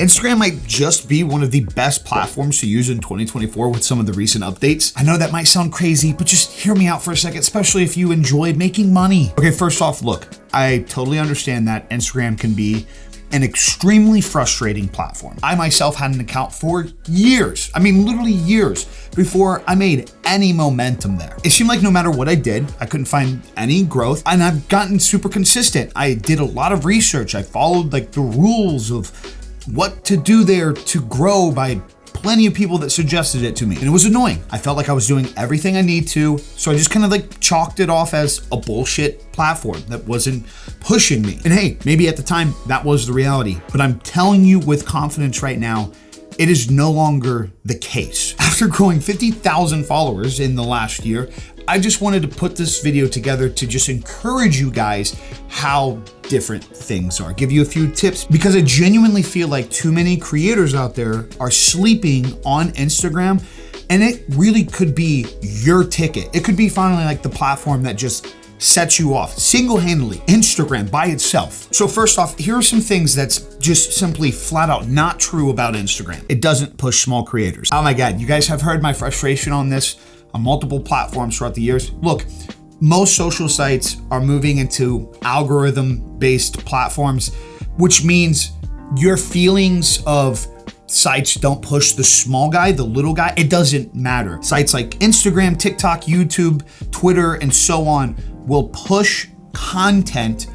Instagram might just be one of the best platforms to use in 2024 with some of the recent updates. I know that might sound crazy, but just hear me out for a second, especially if you enjoy making money. Okay, first off, look, I totally understand that Instagram can be an extremely frustrating platform. I myself had an account for years, literally years, before I made any momentum there. It seemed like no matter what I did, I couldn't find any growth, and I've gotten super consistent. I did a lot of research. I followed the rules of what to do there to grow by plenty of people that suggested it to me. And it was annoying. I felt like I was doing everything I need to. So I just kind of chalked it off as a bullshit platform that wasn't pushing me. And hey, maybe at the time that was the reality, but I'm telling you with confidence right now, it is no longer the case. After growing 50,000 followers in the last year, I just wanted to put this video together to just encourage you guys how different things are. Give you a few tips because I genuinely feel like too many creators out there are sleeping on Instagram, and it really could be your ticket. It could be finally the platform that just sets you off single-handedly, Instagram by itself. So first off, here are some things that's just simply flat out not true about Instagram. It doesn't push small creators. Oh my God, you guys have heard my frustration on this on multiple platforms throughout the years. Look, most social sites are moving into algorithm-based platforms, which means your feelings of sites don't push the small guy, the little guy. It doesn't matter. Sites like Instagram, TikTok, YouTube, Twitter, and so on will push content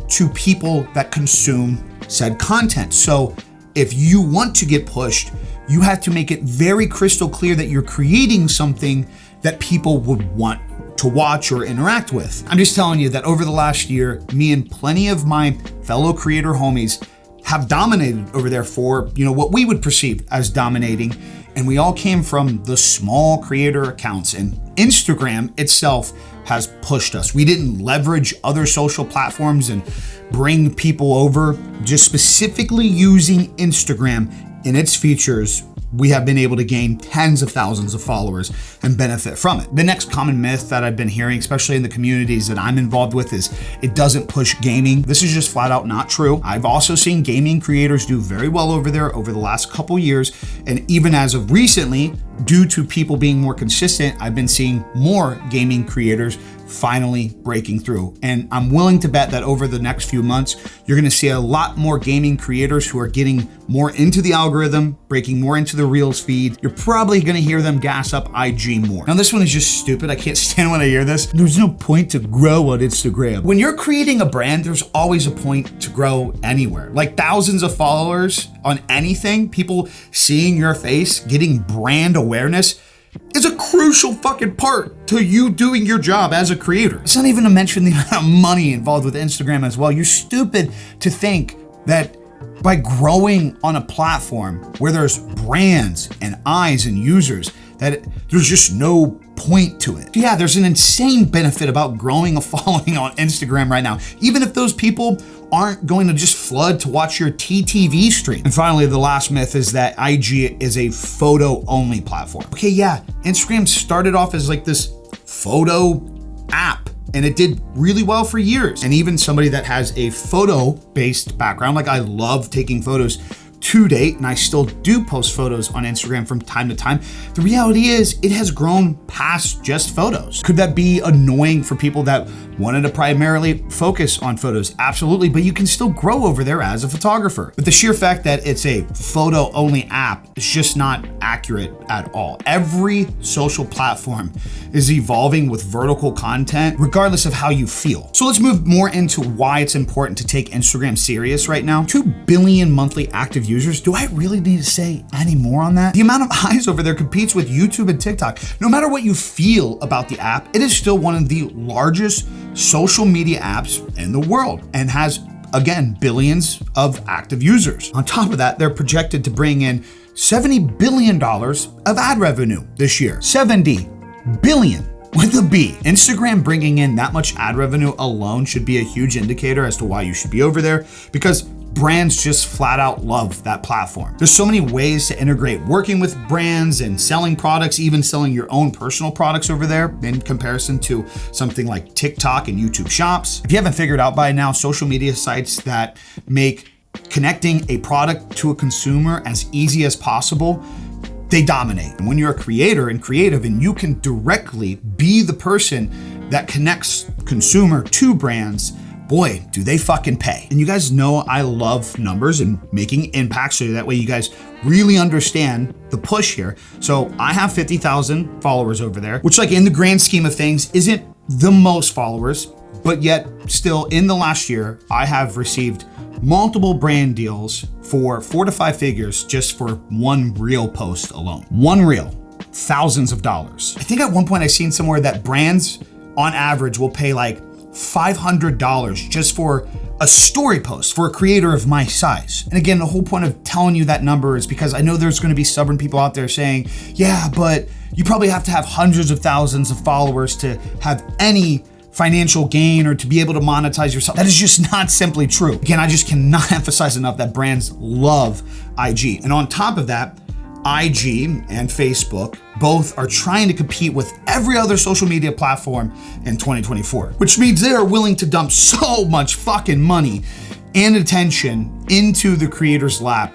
to people that consume said content. So if you want to get pushed, you have to make it very crystal clear that you're creating something that people would want to watch or interact with. I'm just telling you that over the last year, me and plenty of my fellow creator homies have dominated over there for, what we would perceive as dominating. And we all came from the small creator accounts, and Instagram itself has pushed us. We didn't leverage other social platforms and bring people over. Just specifically using Instagram and its features, we have been able to gain tens of thousands of followers and benefit from it. The next common myth that I've been hearing, especially in the communities that I'm involved with, is it doesn't push gaming. This is just flat out not true. I've also seen gaming creators do very well over there over the last couple years. And even as of recently, due to people being more consistent, I've been seeing more gaming creators finally breaking through. And I'm willing to bet that over the next few months, you're gonna see a lot more gaming creators who are getting more into the algorithm, breaking more into the Reels feed. You're probably gonna hear them gas up IG more. Now this one is just stupid. I can't stand when I hear this. There's no point to grow on Instagram. When you're creating a brand, there's always a point to grow anywhere. Thousands of followers on anything, people seeing your face, getting brand awareness, is a crucial fucking part to you doing your job as a creator. It's not even to mention the amount of money involved with Instagram as well. You're stupid to think that by growing on a platform where there's brands and eyes and users, that there's just no point to it. Yeah, there's an insane benefit about growing a following on Instagram right now, even if those people aren't going to just flood to watch your TTV stream. And finally, the last myth is that IG is a photo-only platform. Okay, yeah, Instagram started off as this photo app, and it did really well for years. And even somebody that has a photo-based background, I love taking photos to date, and I still do post photos on Instagram from time to time. The reality is it has grown past just photos. Could that be annoying for people that wanted to primarily focus on photos? Absolutely, but you can still grow over there as a photographer. But the sheer fact that it's a photo-only app is just not accurate at all. Every social platform is evolving with vertical content, regardless of how you feel. So let's move more into why it's important to take Instagram serious right now. 2 billion monthly active users. Do I really need to say any more on that? The amount of eyes over there competes with YouTube and TikTok. No matter what you feel about the app, it is still one of the largest social media apps in the world and has, again, billions of active users. On top of that, they're projected to bring in $70 billion of ad revenue this year. 70 billion with a B. Instagram bringing in that much ad revenue alone should be a huge indicator as to why you should be over there, because brands just flat out love that platform. There's so many ways to integrate working with brands and selling products, even selling your own personal products over there in comparison to something like TikTok and YouTube Shops. If you haven't figured out by now, social media sites that make connecting a product to a consumer as easy as possible, they dominate. And when you're a creator and creative and you can directly be the person that connects consumer to brands, boy, do they fucking pay. And you guys know I love numbers and making impact, so that way you guys really understand the push here. So I have 50,000 followers over there, which like in the grand scheme of things isn't the most followers, but yet still in the last year, I have received multiple brand deals for 4 to 5 figures just for one reel post alone. One reel, thousands of dollars. I think at one point I seen somewhere that brands on average will pay like $500 just for a story post for a creator of my size. And again, the whole point of telling you that number is because I know there's gonna be stubborn people out there saying, yeah, but you probably have to have hundreds of thousands of followers to have any financial gain or to be able to monetize yourself. That is just not simply true. Again, I just cannot emphasize enough that brands love IG. And on top of that, IG and Facebook both are trying to compete with every other social media platform in 2024, which means they are willing to dump so much fucking money and attention into the creator's lap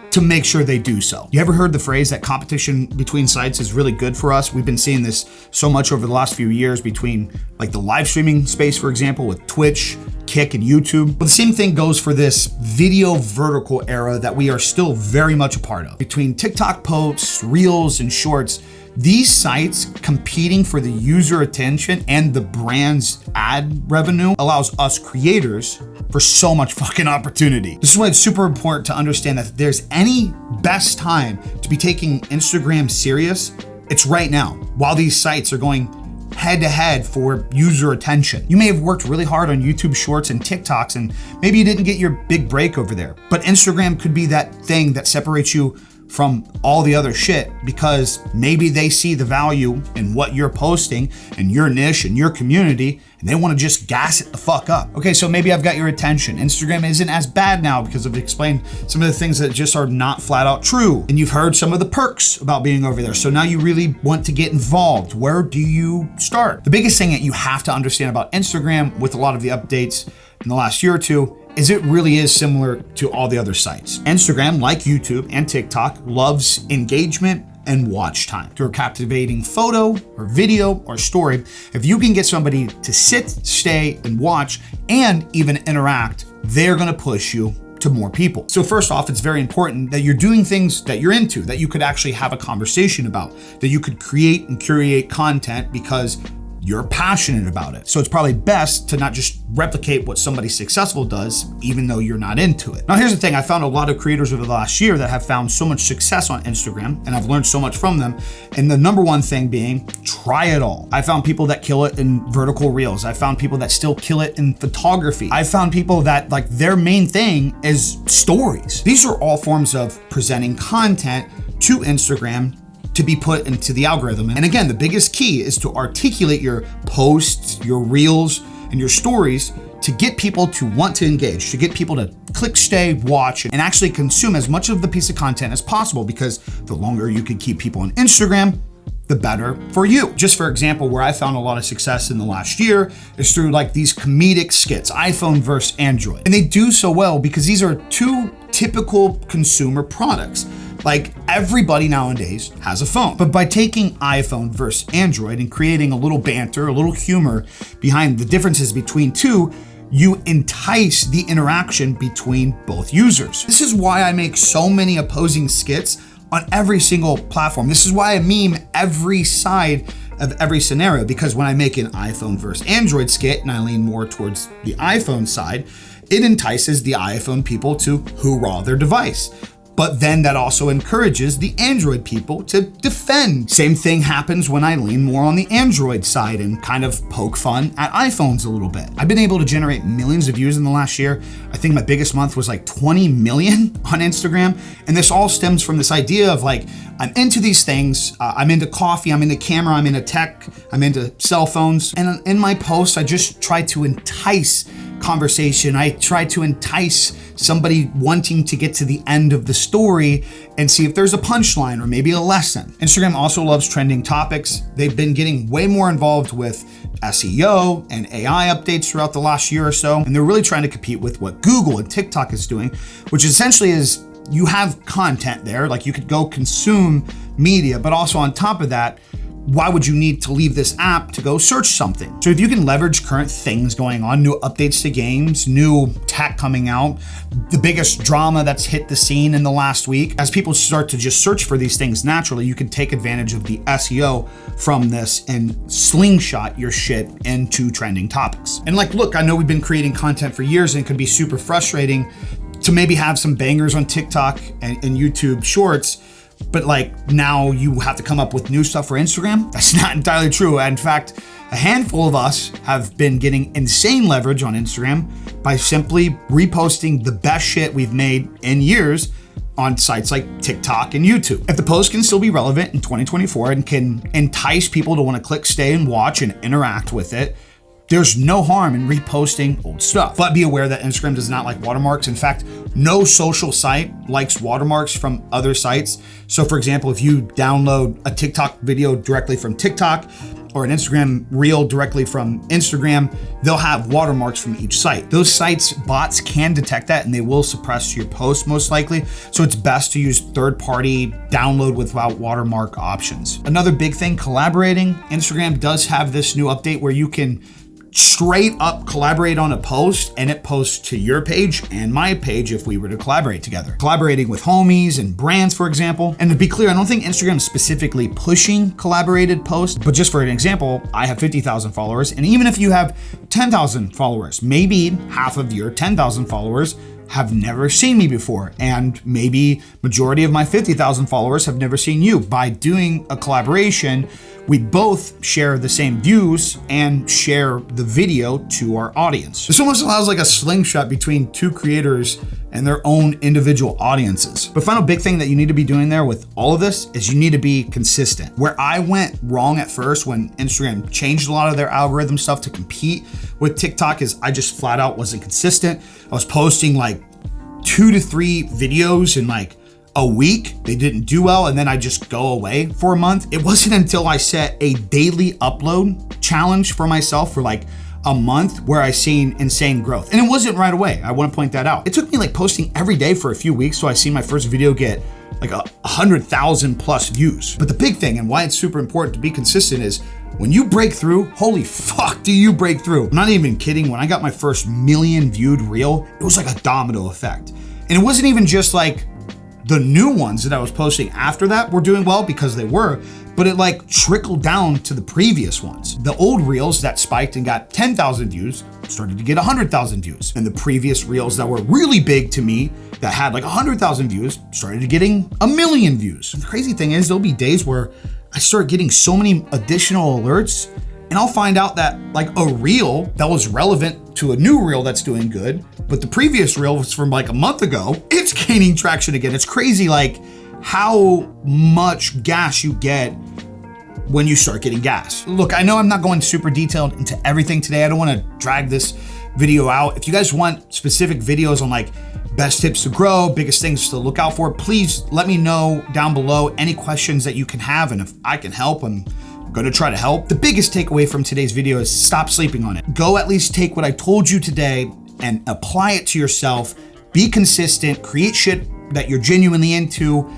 to make sure they do so. You ever heard the phrase that competition between sites is really good for us? We've been seeing this so much over the last few years between like the live streaming space, for example, with Twitch, Kick, and YouTube. But the same thing goes for this video vertical era that we are still very much a part of. Between TikTok posts, Reels, and Shorts, these sites competing for the user attention and the brand's ad revenue allows us creators for so much fucking opportunity. This is why it's super important to understand that if there's any best time to be taking Instagram serious, it's right now, while these sites are going head to head for user attention. You may have worked really hard on YouTube Shorts and TikToks, and maybe you didn't get your big break over there, but Instagram could be that thing that separates you from all the other shit, because maybe they see the value in what you're posting and your niche and your community, and they want to just gas it the fuck up. Okay, so maybe I've got your attention. Instagram isn't as bad now because I've explained some of the things that just are not flat out true. And you've heard some of the perks about being over there. So now you really want to get involved. Where do you start? The biggest thing that you have to understand about Instagram with a lot of the updates in the last year or two is it really is similar to all the other sites. Instagram, like YouTube and TikTok, loves engagement and watch time. Through a captivating photo or video or story, if you can get somebody to sit, stay, and watch, and even interact, they're gonna push you to more people. So first off, it's very important that you're doing things that you're into, that you could actually have a conversation about, that you could create and curate content because you're passionate about it. So it's probably best to not just replicate what somebody successful does, even though you're not into it. Now, here's the thing. I found a lot of creators over the last year that have found so much success on Instagram, and I've learned so much from them. And the number one thing being, try it all. I found people that kill it in vertical reels. I found people that still kill it in photography. I found people that like their main thing is stories. These are all forms of presenting content to Instagram to be put into the algorithm. And again, the biggest key is to articulate your posts, your reels, and your stories to get people to want to engage, to get people to click, stay, watch, and actually consume as much of the piece of content as possible, because the longer you can keep people on Instagram, the better for you. Just for example, where I found a lot of success in the last year is through like these comedic skits, iPhone versus Android. And they do so well because these are two typical consumer products. Like everybody nowadays has a phone, but by taking iPhone versus Android and creating a little banter, a little humor behind the differences between two, you entice the interaction between both users. This is why I make so many opposing skits on every single platform. This is why I meme every side of every scenario, because when I make an iPhone versus Android skit and I lean more towards the iPhone side, it entices the iPhone people to hoorah their device. But then that also encourages the Android people to defend. Same thing happens when I lean more on the Android side and kind of poke fun at iPhones a little bit. I've been able to generate millions of views in the last year. I think my biggest month was like 20 million on Instagram. And this all stems from this idea of like, I'm into these things. I'm into coffee, I'm into camera, I'm into tech, I'm into cell phones. And in my posts, I just try to entice conversation. I try to entice somebody wanting to get to the end of the story and see if there's a punchline or maybe a lesson. Instagram also loves trending topics. They've been getting way more involved with SEO and AI updates throughout the last year or so, and they're really trying to compete with what Google and TikTok is doing, which essentially is you have content there, like you could go consume media, but also on top of that, why would you need to leave this app to go search something? So if you can leverage current things going on, new updates to games, new tech coming out, the biggest drama that's hit the scene in the last week, as people start to just search for these things naturally, you can take advantage of the SEO from this and slingshot your shit into trending topics. And like, look, I know we've been creating content for years and it could be super frustrating to maybe have some bangers on TikTok and YouTube shorts, but like now you have to come up with new stuff for Instagram. That's not entirely true. In fact, a handful of us have been getting insane leverage on Instagram by simply reposting the best shit we've made in years on sites like TikTok and YouTube. If the post can still be relevant in 2024 and can entice people to want to click, stay, and watch and interact with it, there's no harm in reposting old stuff. But be aware that Instagram does not like watermarks. In fact, no social site likes watermarks from other sites. So for example, if you download a TikTok video directly from TikTok or an Instagram reel directly from Instagram, they'll have watermarks from each site. Those sites, bots can detect that and they will suppress your post most likely. So it's best to use third-party download without watermark options. Another big thing, collaborating. Instagram does have this new update where you can straight up collaborate on a post and it posts to your page and my page if we were to collaborate together. Collaborating with homies and brands, for example. And to be clear, I don't think Instagram is specifically pushing collaborated posts, but just for an example, I have 50,000 followers. And even if you have 10,000 followers, maybe half of your 10,000 followers have never seen me before. And maybe majority of my 50,000 followers have never seen you. By doing a collaboration, we both share the same views and share the video to our audience. This almost allows like a slingshot between two creators and their own individual audiences. But final big thing that you need to be doing there with all of this is you need to be consistent. Where I went wrong at first when Instagram changed a lot of their algorithm stuff to compete with TikTok is I just flat out wasn't consistent. I was posting like 2 to 3 videos in like a week. They didn't do well, and then I just go away for a month. It wasn't until I set a daily upload challenge for myself for like a month where I seen insane growth. And it wasn't right away. I want to point that out. It took me like posting every day for a few weeks so I seen my first video get like 100,000 plus views. But the big thing and why it's super important to be consistent is when you break through, holy fuck do you break through. I'm not even kidding. When I got my first million viewed reel, it was like a domino effect. And it wasn't even just like the new ones that I was posting after that were doing well because they were, but it like trickled down to the previous ones. The old reels that spiked and got 10,000 views started to get 100,000 views. And the previous reels that were really big to me that had like 100,000 views started getting 1 million views. And the crazy thing is there'll be days where I start getting so many additional alerts and I'll find out that like a reel that was relevant to a new reel that's doing good, but the previous reel was from like a month ago, it's gaining traction again. It's crazy like how much gas you get when you start getting gas. Look, I know I'm not going super detailed into everything today. I don't want to drag this video out. If you guys want specific videos on like best tips to grow, biggest things to look out for, please let me know down below any questions that you can have. And if I can help, I'm going to try to help. The biggest takeaway from today's video is stop sleeping on it. Go at least take what I told you today and apply it to yourself. Be consistent, create shit that you're genuinely into.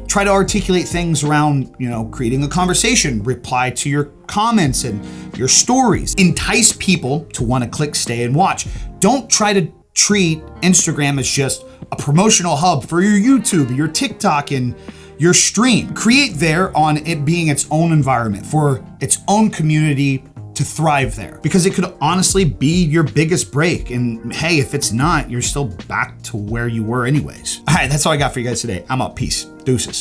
Try to articulate things around, creating a conversation, reply to your comments and your stories. Entice people to want to click, stay, and watch. Don't try to treat Instagram as just a promotional hub for your YouTube, your TikTok, and your stream. Create there on it being its own environment for its own community to thrive there, because it could honestly be your biggest break. And hey, if it's not, you're still back to where you were anyways. All right, that's all I got for you guys today. I'm up. Peace. Deuces.